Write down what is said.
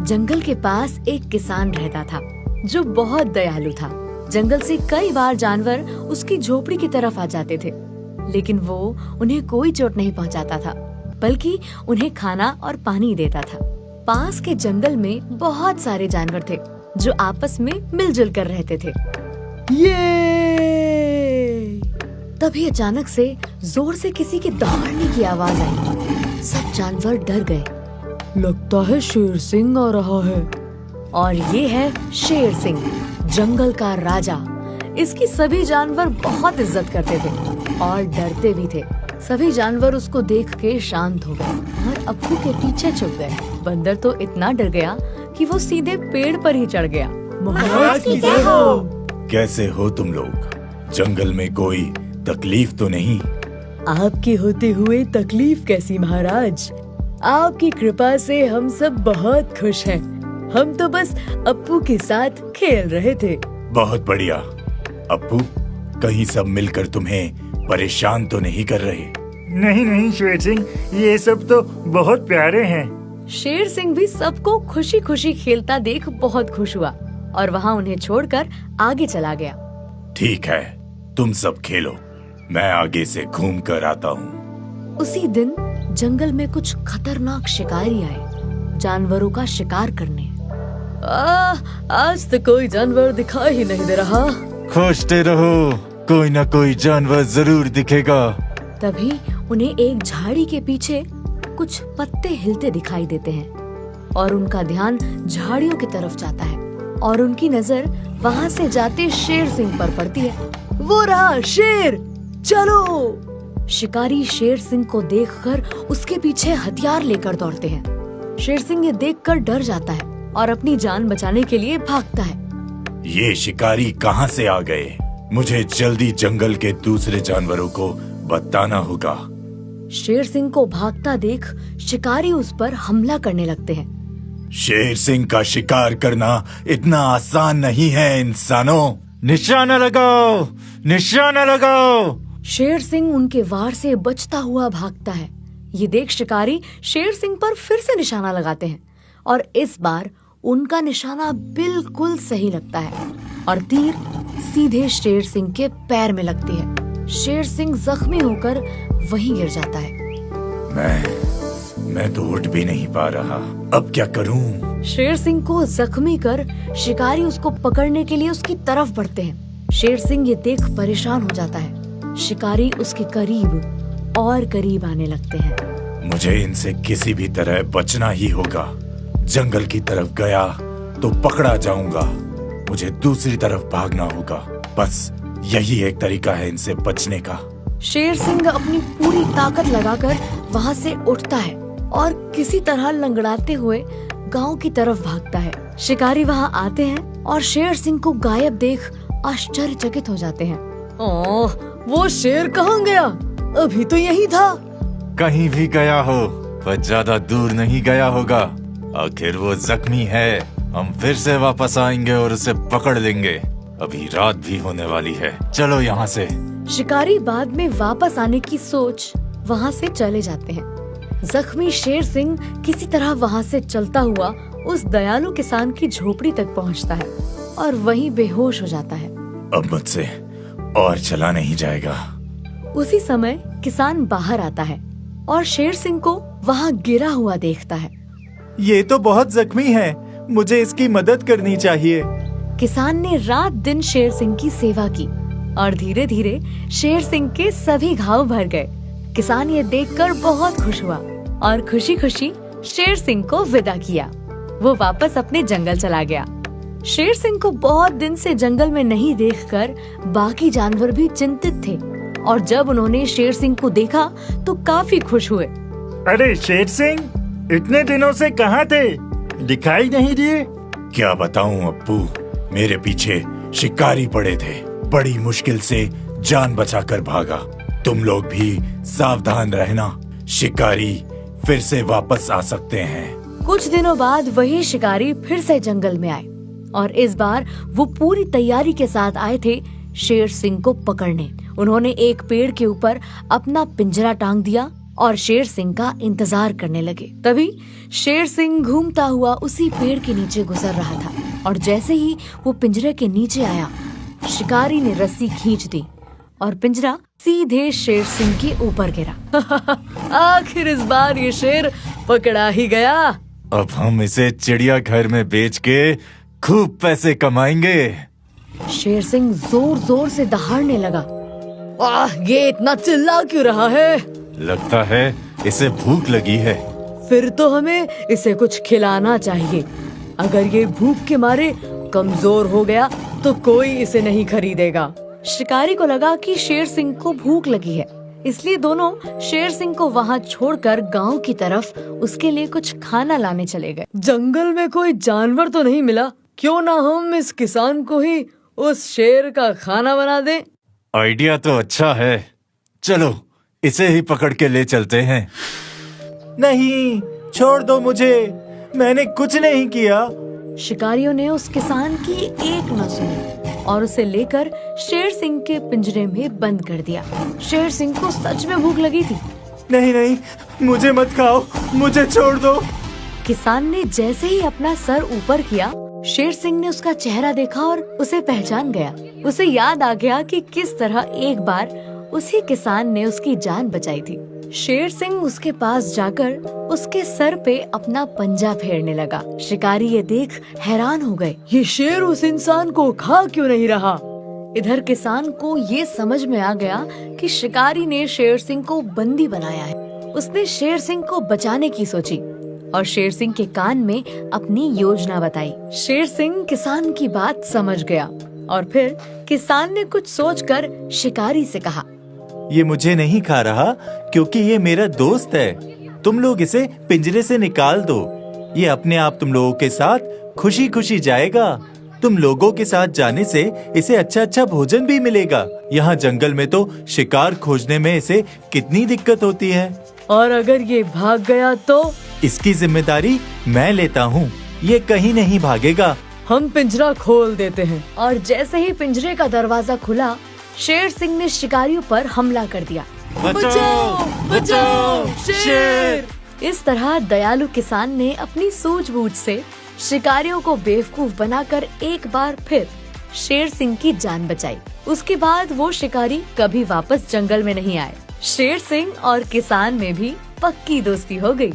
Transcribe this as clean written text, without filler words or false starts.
जंगल के पास एक किसान रहता था जो बहुत दयालु था। जंगल से कई बार जानवर उसकी झोपड़ी की तरफ आ जाते थे, लेकिन वो उन्हें कोई चोट नहीं पहुंचाता था, बल्कि उन्हें खाना और पानी देता था। पास के जंगल में बहुत सारे जानवर थे जो आपस में मिलजुल कर रहते थे। ये! तभी अचानक से जोर से किसी के दहाड़ने की आवाज आई। सब जानवर डर गए। लगता है शेर सिंह आ रहा है। और ये है शेर सिंह, जंगल का राजा। इसकी सभी जानवर बहुत इज्जत करते थे और डरते भी थे। सभी जानवर उसको देख के शांत हो गए और अप्पू के पीछे छुप गए। बंदर तो इतना डर गया कि वो सीधे पेड़ पर ही चढ़ गया। महाराज की जय हो। कैसे हो तुम लोग? जंगल में कोई तकलीफ तो नहीं? आपके होते हुए तकलीफ कैसी महाराज? आपकी कृपा से हम सब बहुत खुश हैं। हम तो बस अप्पू के साथ खेल रहे थे। बहुत बढ़िया। अप्पू, कहीं सब मिलकर तुम्हें परेशान तो नहीं कर रहे? नहीं नहीं शेर सिंह, ये सब तो बहुत प्यारे हैं। शेर सिंह भी सबको खुशी खुशी खेलता देख बहुत खुश हुआ और वहाँ उन्हें छोड़कर आगे चला गया। ठीक है, तुम सब खेलो, मैं आगे से घूम कर आता हूँ। उसी दिन जंगल में कुछ खतरनाक शिकारी आए जानवरों का शिकार करने। आज तो कोई जानवर दिखाई ही नहीं दे रहा। खोजते रहो, कोई ना कोई जानवर जरूर दिखेगा। तभी उन्हें एक झाड़ी के पीछे कुछ पत्ते हिलते दिखाई देते हैं और उनका ध्यान झाड़ियों की तरफ जाता है और उनकी नजर वहाँ से जाते शेर सिंह पर पड़ती है। वो रहा शेर, चलो! शिकारी शेर सिंह को देखकर उसके पीछे हथियार लेकर दौड़ते हैं। शेर सिंह ये देखकर डर जाता है और अपनी जान बचाने के लिए भागता है। ये शिकारी कहाँ से आ गए? मुझे जल्दी जंगल के दूसरे जानवरों को बताना होगा। शेर सिंह को भागता देख शिकारी उस पर हमला करने लगते हैं। शेर सिंह का शिकार करना इतना आसान नहीं है इंसानों। निशाना लगाओ, निशाना लगाओ। शेर सिंह उनके वार से बचता हुआ भागता है। ये देख शिकारी शेर सिंह पर फिर से निशाना लगाते हैं और इस बार उनका निशाना बिल्कुल सही लगता है और तीर सीधे शेर सिंह के पैर में लगती है। शेर सिंह जख्मी होकर वहीं गिर जाता है। मैं तो उठ भी नहीं पा रहा, अब क्या करूं? शेर सिंह को जख्मी कर शिकारी उसको पकड़ने के लिए उसकी तरफ बढ़ते हैं। शेर सिंह ये देख परेशान हो जाता है। शिकारी उसके करीब और करीब आने लगते हैं। मुझे इनसे किसी भी तरह बचना ही होगा। जंगल की तरफ गया तो पकड़ा जाऊंगा। मुझे दूसरी तरफ भागना होगा। बस यही एक तरीका है इनसे बचने का। शेर सिंह अपनी पूरी ताकत लगाकर वहाँ से उठता है और किसी तरह लंगड़ाते हुए गांव की तरफ भागता है। शिकारी वहाँ आते हैं और शेर सिंह को गायब देख आश्चर्यचकित हो जाते हैं। ओह, वो शेर कहाँ गया? अभी तो यही था। कहीं भी गया हो, पर ज्यादा दूर नहीं गया होगा। आखिर वो जख्मी है। हम फिर से वापस आएंगे और उसे पकड़ लेंगे। अभी रात भी होने वाली है, चलो यहाँ से। शिकारी बाद में वापस आने की सोच वहाँ से चले जाते हैं। जख्मी शेर सिंह किसी तरह वहाँ से चलता हुआ उस दयालु किसान की झोपड़ी तक पहुँचता है और वहीं बेहोश हो जाता है। अब मुझसे और चला नहीं जाएगा। उसी समय किसान बाहर आता है और शेर सिंह को वहाँ गिरा हुआ देखता है। ये तो बहुत जख्मी है, मुझे इसकी मदद करनी चाहिए। किसान ने रात दिन शेर सिंह की सेवा की और धीरे धीरे शेर सिंह के सभी घाव भर गए। किसान ये देखकर बहुत खुश हुआ और खुशी खुशी शेर सिंह को विदा किया। वो वापस अपने जंगल चला गया। शेर सिंह को बहुत दिन से जंगल में नहीं देखकर बाकी जानवर भी चिंतित थे और जब उन्होंने शेर सिंह को देखा तो काफी खुश हुए। अरे शेर सिंह, इतने दिनों से कहाँ थे? दिखाई नहीं दिए। क्या बताऊं अप्पू, मेरे पीछे शिकारी पड़े थे। बड़ी मुश्किल से जान बचाकर भागा। तुम लोग भी सावधान रहना, शिकारी फिर से वापस आ सकते हैं। कुछ दिनों बाद वही शिकारी फिर से जंगल में आए और इस बार वो पूरी तैयारी के साथ आए थे शेर सिंह को पकड़ने। उन्होंने एक पेड़ के ऊपर अपना पिंजरा टांग दिया और शेर सिंह का इंतजार करने लगे। तभी शेर सिंह घूमता हुआ उसी पेड़ के नीचे गुजर रहा था और जैसे ही वो पिंजरे के नीचे आया, शिकारी ने रस्सी खींच दी और पिंजरा सीधे शेर सिंह के ऊपर गिरा। आखिर इस बार ये शेर पकड़ा ही गया। अब हम इसे चिड़ियाघर में बेच के खूब पैसे कमाएंगे। शेर सिंह जोर जोर से दहाड़ने लगा। आह, ये इतना चिल्ला क्यों रहा है? लगता है इसे भूख लगी है। फिर तो हमें इसे कुछ खिलाना चाहिए। अगर ये भूख के मारे कमजोर हो गया तो कोई इसे नहीं खरीदेगा। शिकारी को लगा कि शेर सिंह को भूख लगी है, इसलिए दोनों शेर सिंह को वहाँ छोड़कर गांव की तरफ उसके लिए कुछ खाना लाने चले गए। जंगल में कोई जानवर तो नहीं मिला, क्यों ना हम इस किसान को ही उस शेर का खाना बना दें। आइडिया तो अच्छा है, चलो इसे ही पकड़ के ले चलते हैं। नहीं, छोड़ दो मुझे, मैंने कुछ नहीं किया। शिकारियों ने उस किसान की एक न सुनी और उसे लेकर शेर सिंह के पिंजरे में बंद कर दिया। शेर सिंह को सच में भूख लगी थी। नहीं नहीं, मुझे मत खाओ, मुझे छोड़ दो। किसान ने जैसे ही अपना सर ऊपर किया, शेर सिंह ने उसका चेहरा देखा और उसे पहचान गया। उसे याद आ गया कि किस तरह एक बार उसी किसान ने उसकी जान बचाई थी। शेर सिंह उसके पास जाकर उसके सर पे अपना पंजा फेरने लगा। शिकारी ये देख हैरान हो गए, ये शेर उस इंसान को खा क्यों नहीं रहा? इधर किसान को ये समझ में आ गया कि शिकारी ने शेर सिंह को बंदी बनाया है। उसने शेर सिंह को बचाने की सोची और शेर सिंह के कान में अपनी योजना बताई। शेर सिंह किसान की बात समझ गया और फिर किसान ने कुछ सोचकर शिकारी से कहा, ये मुझे नहीं खा रहा क्योंकि ये मेरा दोस्त है। तुम लोग इसे पिंजरे से निकाल दो, ये अपने आप तुम लोगों के साथ खुशी खुशी जाएगा। तुम लोगों के साथ जाने से इसे अच्छा अच्छा भोजन भी मिलेगा। यहाँ जंगल में तो शिकार खोजने में इसे कितनी दिक्कत होती है। और अगर ये भाग गया तो? इसकी जिम्मेदारी मैं लेता हूँ, ये कहीं नहीं भागेगा। हम पिंजरा खोल देते हैं। और जैसे ही पिंजरे का दरवाजा खुला, शेर सिंह ने शिकारियों पर हमला कर दिया। बचाओ, बचाओ, शेर! इस तरह दयालु किसान ने अपनी सूझबूझ से शिकारियों को बेवकूफ बनाकर एक बार फिर शेर सिंह की जान बचाई। उसके बाद वो शिकारी कभी वापस जंगल में नहीं आए। शेर सिंह और किसान में भी पक्की दोस्ती हो गई।